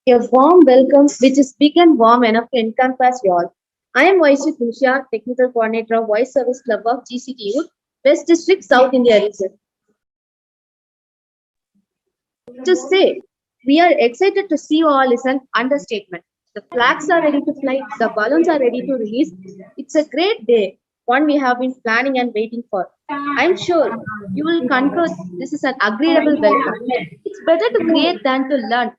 A warm welcome, which is big and warm enough to encompass you all. I am Vaishya Tusha, Technical Coordinator of Voice Service Club of GCTU, West District, South India region. To say, we are excited to see you all is an understatement. The flags are ready to fly, the balloons are ready to release. It's a great day, one we have been planning and waiting for. I'm sure you will concur this is an agreeable welcome. It's better to create than to learn.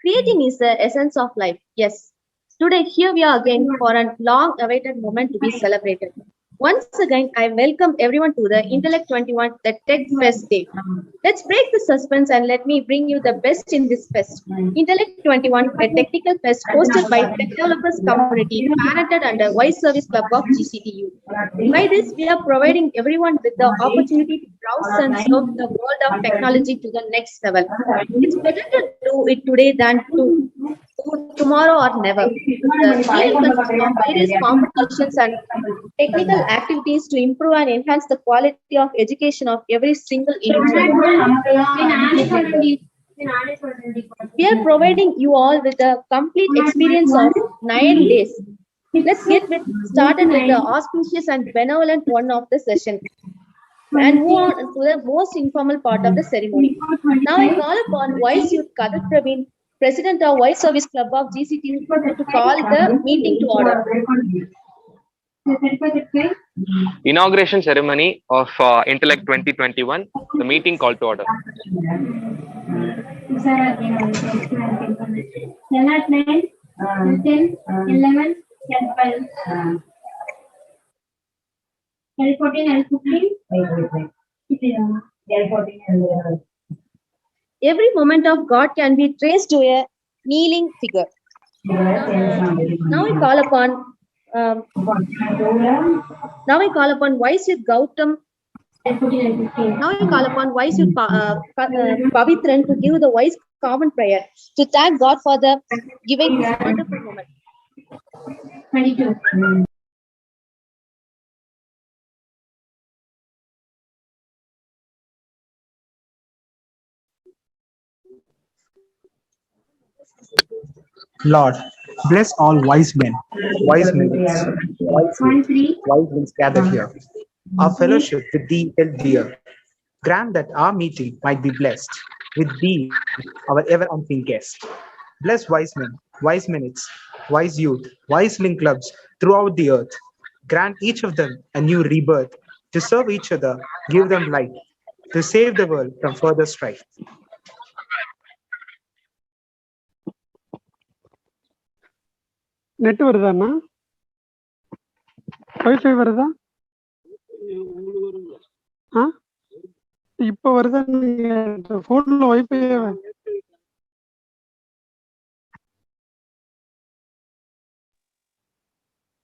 Creating is the essence of life. Yes. Today, here we are again for a long awaited moment to be celebrated. Once again, I welcome everyone to the Intellect 21, the Tech Fest Day. Let's break the suspense and let me bring you the best in this fest. Intellect 21, a technical fest hosted by Tech Developers Community, patented under Voice Service Club of GCTU. By this, we are providing everyone with the opportunity to browse and serve the world of technology to the next level. It's better to do it today than to do tomorrow or never. The theme consists of various competitions and technical activities to improve and enhance the quality of education of every single individual. We are providing you all with a complete experience of 9 days. Let's get started with the auspicious and benevolent one of the session and move on to the most informal part of the ceremony. Now I call upon Vice Youth Kadat Praveen, President of Voice Service Club of GCT, to call the meeting to order. Inauguration ceremony of Intellect 2021, the meeting call to order. Every moment of God can be traced to a kneeling figure. Now I call upon Vice Youth Gautam. Now I call upon Vice Youth Pavitran to give the voice common prayer to thank God for the giving this wonderful moment. 22. Lord, bless all wise men, wise ones gathered here. Our fellowship with thee held dear. Grant that our meeting might be blessed with thee, our ever unseen guest. Bless wise men, wise minutes, wise youth, wise link clubs throughout the earth. Grant each of them a new rebirth to serve each other, give them light, to save the world from further strife. Net வருதாண்ணா? Wifi வருதா? இப்ப வருதா? போன்ல wifi.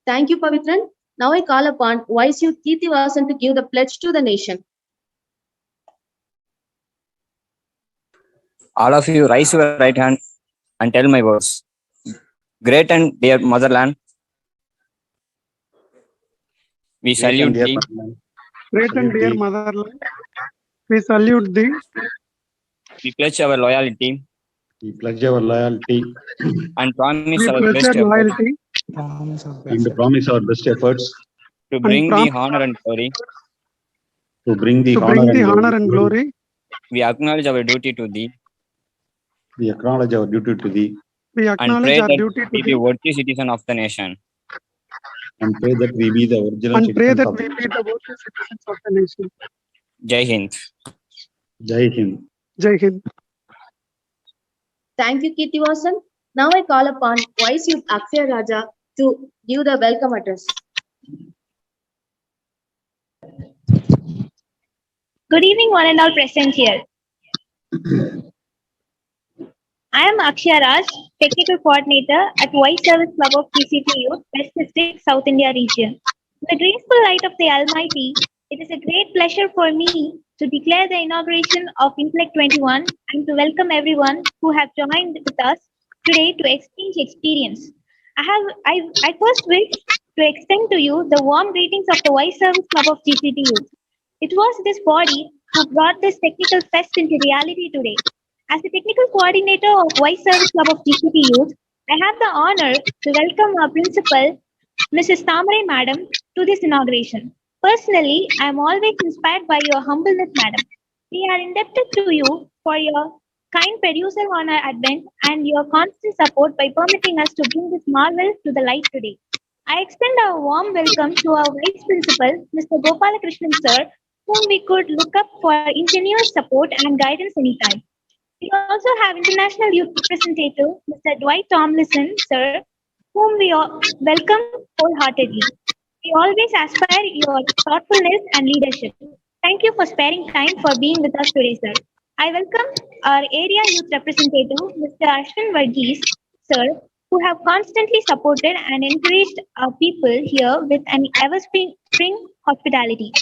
Thank you, Pavitran. Now I call upon Vice Youth Kirthivasan to give the pledge to the nation. All of you raise your right hand and tell my words. Great and dear motherland, we salute thee. Great and dear motherland, we salute thee. We pledge our loyalty. We pledge our loyalty and promise we our pledge best loyalty and promise our best efforts to bring the honor and glory. To bring the honor and glory. We acknowledge our duty to thee. We acknowledge our duty to thee. We acknowledge our duty to be the worthy citizen of the nation. And pray that we be the original citizens of the nation. Jai Hind. Jai Hind. Jai Hind. Thank you, Kirthivasan. Now I call upon Vice Youth Akshay Raja to give the welcome address. Good evening, one and all present here. I am Akshay Raj, Technical Coordinator at Voice Service Club of GCTU, West District, South India region. In the graceful light of the Almighty, it is a great pleasure for me to declare the inauguration of Intellect 21 and to welcome everyone who have joined with us today to exchange experience. I first wish to extend to you the warm greetings of the Voice Service Club of GCTU. It was this body who brought this technical fest into reality today. As the technical coordinator of Vice Service Club of GCT Youth, I have the honor to welcome our principal, Mrs. Thamare Madam, to this inauguration. Personally, I am always inspired by your humbleness, Madam. We are indebted to you for your kind perusal on our advent and your constant support by permitting us to bring this marvel to the light today. I extend our warm welcome to our Vice Principal, Mr. Gopalakrishnan Sir, whom we could look up for ingenuous support and guidance anytime. We also have International Youth Representative, Mr. Dwight Tomlinson, Sir, whom we all welcome wholeheartedly. We always aspire your thoughtfulness and leadership. Thank you for sparing time for being with us today, sir. I welcome our area youth representative, Mr. Ashwin Varghese, sir, who have constantly supported and encouraged our people here with an ever-spring hospitality.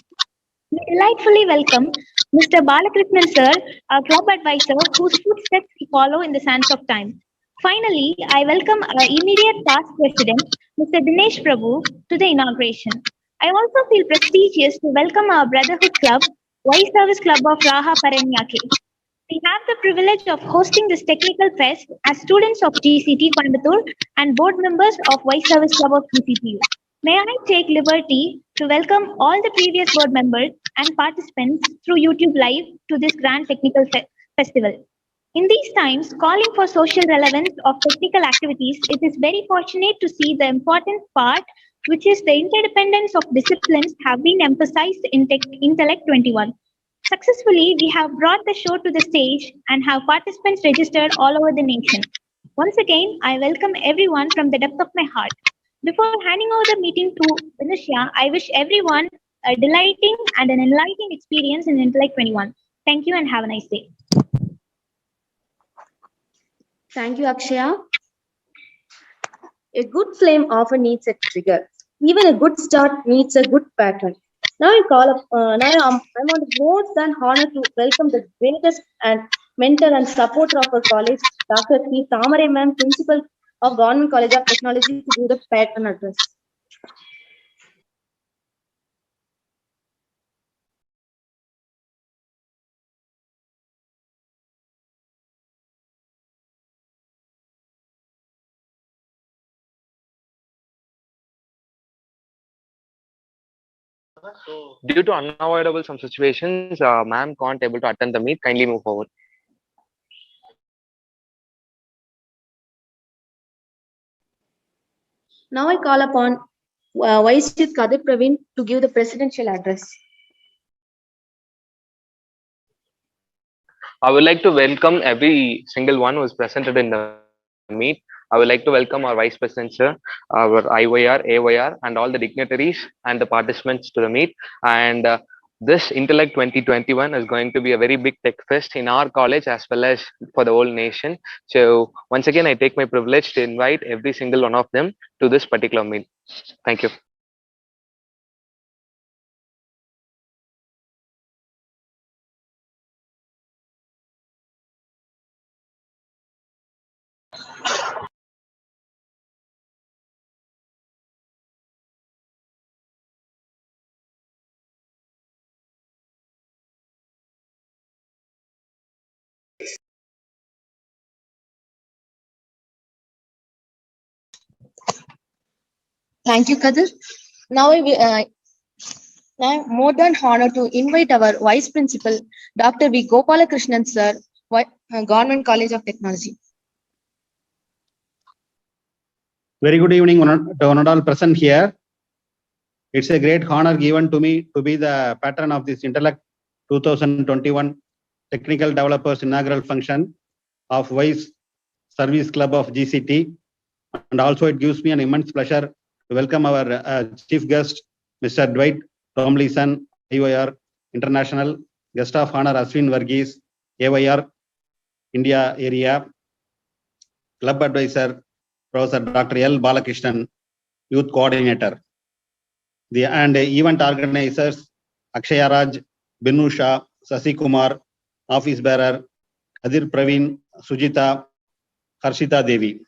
We delightfully welcome Mr. Balakrishnan sir, our club advisor, whose footsteps we follow in the sands of time. Finally, I welcome our immediate past president, Mr. Dinesh Prabhu, to the inauguration. I also feel prestigious to welcome our Brotherhood Club, Vice Service Club of Raha Paranyake. We have the privilege of hosting this technical fest as students of GCT Coimbatore and board members of Vice Service Club of GCTU. May I take liberty to welcome all the previous board members and participants through YouTube Live to this grand technical festival. In these times, calling for social relevance of technical activities, it is very fortunate to see the important part, which is the interdependence of disciplines, have been emphasized in Intellect 21. Successfully, we have brought the show to the stage and have participants registered all over the nation. Once again, I welcome everyone from the depth of my heart. Before handing over the meeting to Vinusha, I wish everyone a delighting and an enlightening experience in Intellect 21. Thank you and have a nice day. Thank you, Akshaya. A good flame often needs a trigger. Even a good start needs a good pattern. Now I'm more than honored to welcome the greatest and mentor and supporter of our college, Dr. P. Thamare Ma'am, Principal of Government College of Technology, to do the pattern address. Due to unavoidable some situations, ma'am can't able to attend the meet. Kindly move forward. Now I call upon Vice Chief Kadir Praveen to give the presidential address. I would like to welcome every single one who is presented in the meet. I would like to welcome our Vice President, sir, our IYR, AYR, and all the dignitaries and the participants to the meet. And this Intellect 2021 is going to be a very big tech fest in our college as well as for the whole nation. So once again, I take my privilege to invite every single one of them to this particular meet. Thank you. Thank you, Kadir. Now I'm more than honored to invite our Vice Principal, Dr. V. Gopalakrishnan sir, Government College of Technology. Very good evening to one and all present here. It's a great honor given to me to be the patron of this Intellect 2021 Technical Developers Inaugural Function of Vice Service Club of GCT. And also it gives me an immense pleasure to welcome our chief guest, Mr. Dwight Tomlinson, IYR International, guest of honor Ashwin Varghese, AYR India area, club advisor, Professor Dr. L. Balakrishnan, youth coordinator. And event organizers, Akshaya Raj, Binu Shah, Sasi Kumar, office bearer, Kadir Praveen, Sujita, Harshita Devi.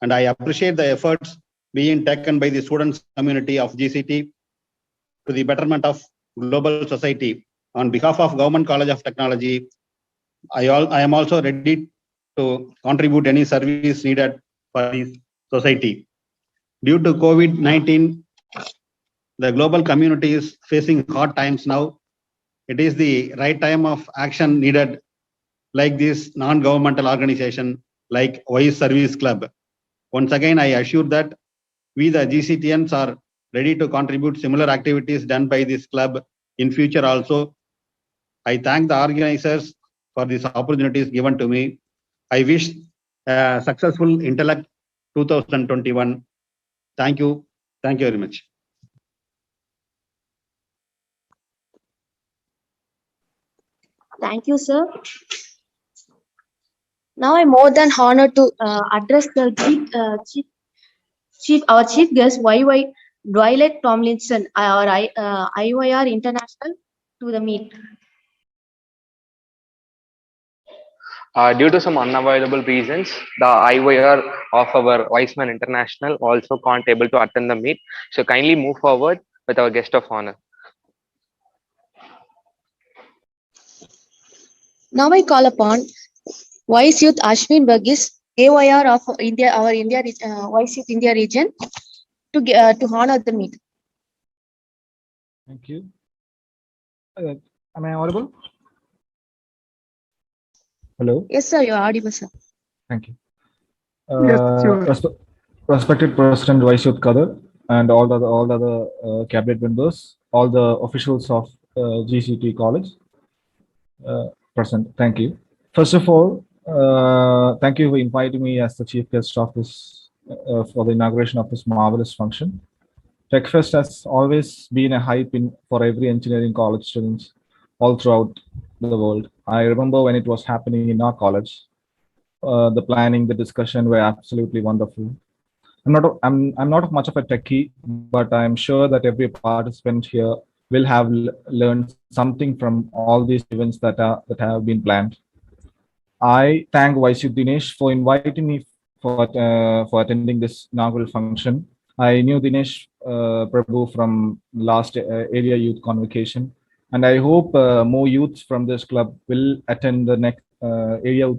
And I appreciate the efforts being taken by the students community of GCT to the betterment of global society On behalf of Government College of Technology, I am also ready to contribute any service needed for this society. Due to COVID-19, the global community is facing hard times now. It is the right time of action needed, like this non-governmental organization like Voice Service Club. Once again, I assure that we, the GCTNs, are ready to contribute similar activities done by this club in future also. I thank the organizers for these opportunities given to me. I wish a successful Intellect 2021. Thank you. Thank you very much. Thank you, sir. Now I'm more than honored to address the our chief guest, YY Dwight Tomlinson, our IYR International, to the meet. Due to some unavoidable reasons, the IYR of our Weissman International also can't able to attend the meet. So kindly move forward with our guest of honor. Now I call upon Vice Youth Ashwin Burgess, AYR of India, our India Vice Youth India region, to honor the meet. Thank you. Am I audible? Hello. Yes, sir, you are audible, sir. Thank you. Yes, you are. Respected President Vice Youth Kader and all the other cabinet members, all the officials of GCT College present. Thank you. First of all, thank you for inviting me as the chief guest of this for the inauguration of this marvelous function. TechFest has always been a hype for every engineering college students all throughout the world. I remember when it was happening in our college. The planning, the discussion were absolutely wonderful. I'm not much of a techie, but I'm sure that every participant here will have learned something from all these events that have been planned. I thank Vaisyu Dinesh for inviting me for attending this inaugural function. I knew Dinesh Prabhu from last area youth convocation, and I hope more youths from this club will attend the next area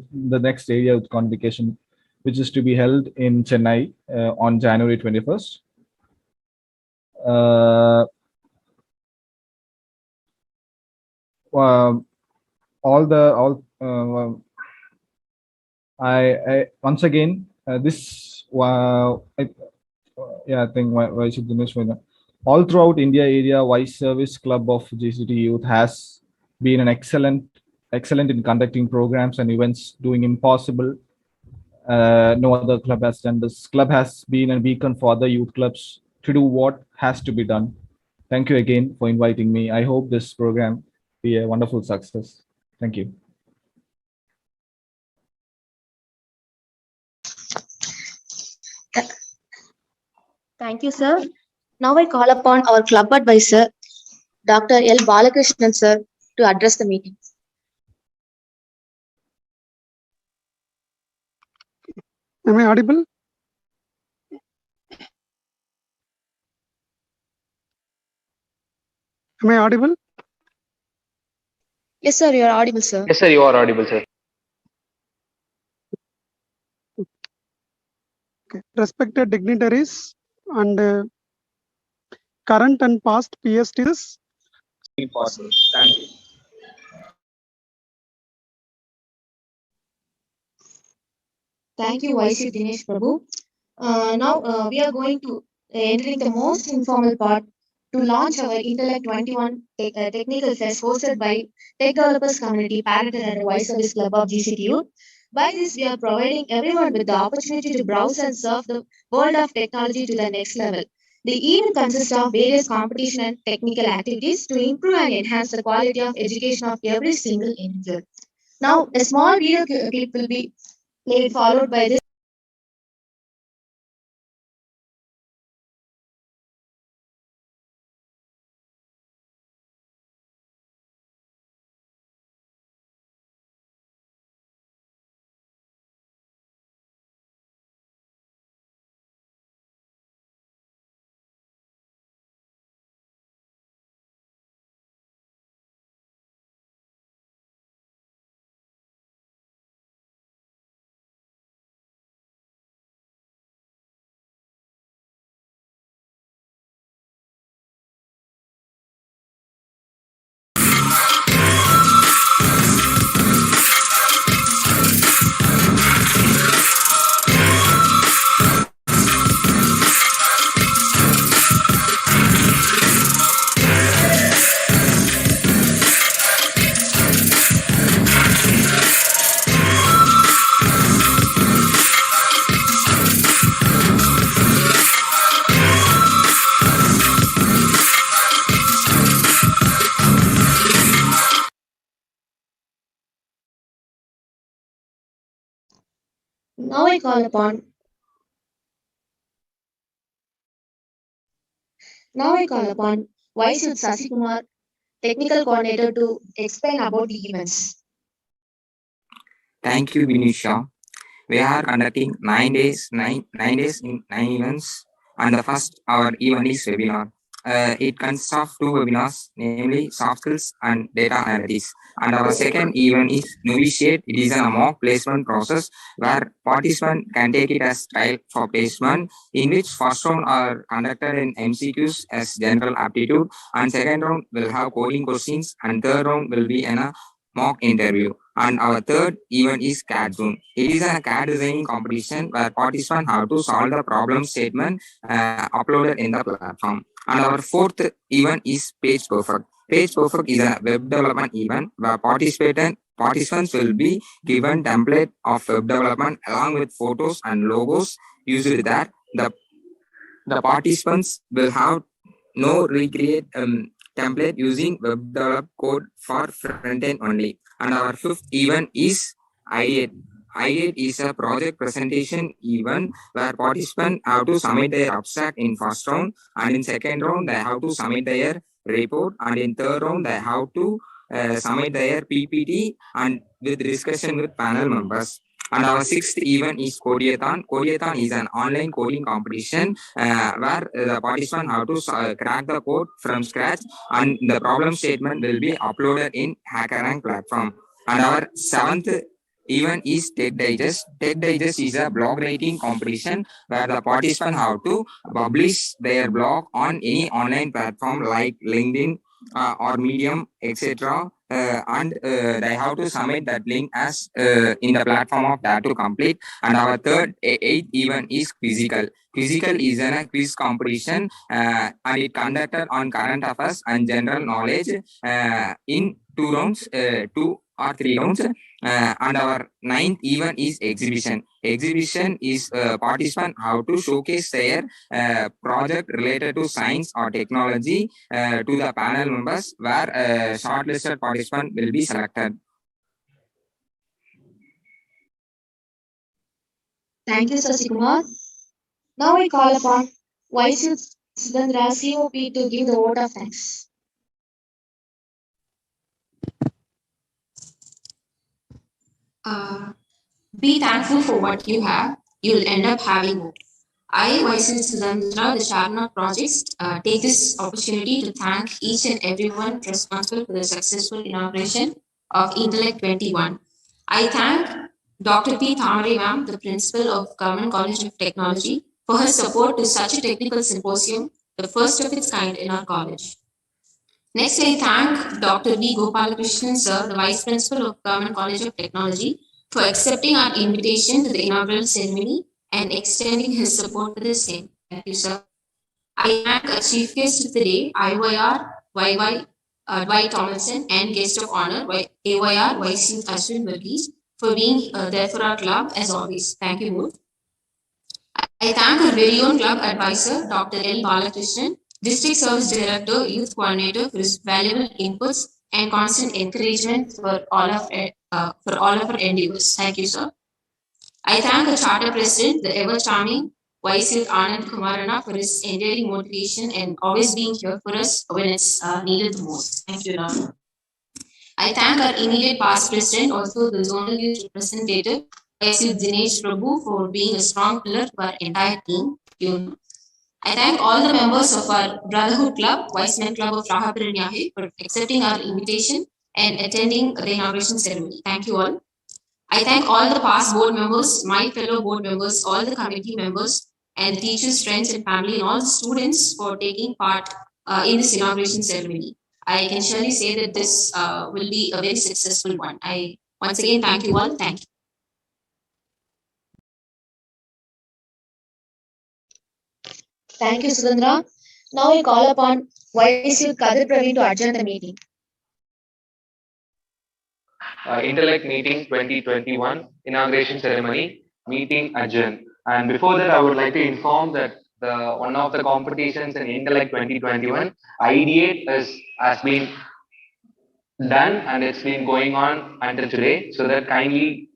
youth convocation, which is to be held in Chennai on January 21st. I once again this I think why should Dinesh win? All throughout India area, Vice Service Club of GCT Youth has been an excellent in conducting programs and events, doing impossible. No other club has done. This club has been a beacon for other youth clubs to do what has to be done. Thank you again for inviting me. I hope this program be a wonderful success. Thank you. Thank you, sir. Now I call upon our club advisor, Dr. L. Balakrishnan, sir, to address the meeting. Am I audible? Am I audible? Yes, sir, you are audible, sir. Yes, sir, you are audible, sir. Okay. Respected dignitaries and current and past PSTs. Impossible. Thank you. Thank you, YC Dinesh Prabhu. Now we are going to entering the most informal part to launch our Intellect 21 Technical Fest hosted by Tech Developers Community, parented under Vice Service Club of GCTU. By this, we are providing everyone with the opportunity to browse and surf the world of technology to the next level. The event consists of various competition and technical activities to improve and enhance the quality of education of every single individual. Now, a small video clip will be played, followed by this. Now I call upon Vice Youth Sasikumar, Technical Coordinator, to explain about the events. Thank you, Vinisha. We are conducting 9 days in 9 events, and the first our event is webinar. It consists of two webinars, namely soft skills and data analytics. And our second event is Novitiate. It is a mock placement process where participants can take it as trial for placement, in which first round are conducted in MCQs as general aptitude, and second round will have coding questions, and third round will be in a mock interview. And our third event is CAD Zone. It is a CAD designing competition where participants have to solve the problem statement uploaded in the platform. And our fourth event is Page Perfect. Page Perfect is a web development event where participants will be given template of web development along with photos and logos used there. The participants will have no recreate template using web develop code for front end only. And our fifth event is Ideate. Ideate is a project presentation event where participants have to submit their abstract in first round, and in second round they have to submit their report, and in third round they have to submit their PPT and with discussion with panel members. And our sixth event is Codeathon. Codeathon is an online coding competition where the participants have to crack the code from scratch, and the problem statement will be uploaded in HackerRank platform. And our seventh event is Tech Digest. Tech Digest is a blog writing competition where the participants have to publish their blog on any online platform like LinkedIn or Medium, etc. And they have to submit that link as in the platform of that to complete. And our eighth event is Quizzical. Quizzical is a quiz competition and it conducted on current affairs and general knowledge in 2 or 3 rounds. And our ninth event is exhibition. Exhibition is participants how to showcase their project related to science or technology to the panel members, where shortlisted participant will be selected. Thank you, Sasikumar. Now I call upon Vice Youth Sudandra, COP, to give the vote of thanks. Be thankful for what you have. You'll end up having more. I, Vice Sudandra, the chairman of projects, take this opportunity to thank each and everyone responsible for the successful inauguration of Intellect 21. I thank Dr. P. Thamari ma'am, the principal of Government College of Technology, for her support to such a technical symposium, the first of its kind in our college. Next, I thank Dr. V. Gopalakrishnan, sir, the Vice Principal of Government College of Technology, for accepting our invitation to the inaugural ceremony and extending his support to the same. Thank you, sir. I thank our chief guest of the day, IYR, Dwight Tomlinson, and guest of honor, AYR, Vice Youth Ashwin Varghese, for being there for our club as always. Thank you both. I thank our very own club advisor, Dr. L. Balakrishnan, District Service Director, Youth Coordinator, for his valuable inputs and constant encouragement for all of our endeavors. Thank you, sir. I thank our Charter President, the ever charming Vice Youth Anand Kumarana, for his endearing motivation and always being here for us when it's needed the most. Thank you, Lord. I thank our immediate past president, also the zonal youth representative, Vice Youth Dinesh Prabhu, for being a strong pillar to our entire team. I thank all the members of our Brotherhood Club, Vice Men Club of Rahapiranyahe, for accepting our invitation and attending the inauguration ceremony. Thank you all. I thank all the past board members, my fellow board members, all the committee members, and teachers, friends, and family, and all the students for taking part in this inauguration ceremony. I can surely say that this will be a very successful one. I once again thank you all. Thank you. Thank you, Sudandra. Now I call upon Vice Youth Kadir Praveen to adjourn the meeting. Intellect Meeting 2021 Inauguration Ceremony Meeting adjourned. And before that, I would like to inform that one of the competitions in Intellect 2021, Ideate has been done and it's been going on until today. So that kindly,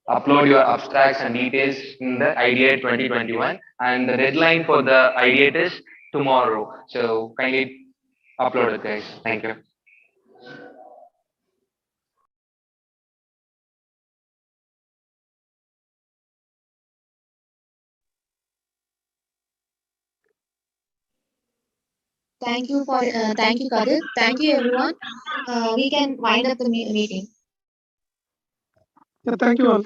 upload your abstracts and details in the IDEATE 2021, and the deadline for the IDEATE is tomorrow. So kindly upload it, guys. Thank you. Thank you, Kadir. Thank you, everyone. We can wind up the meeting. Thank you all.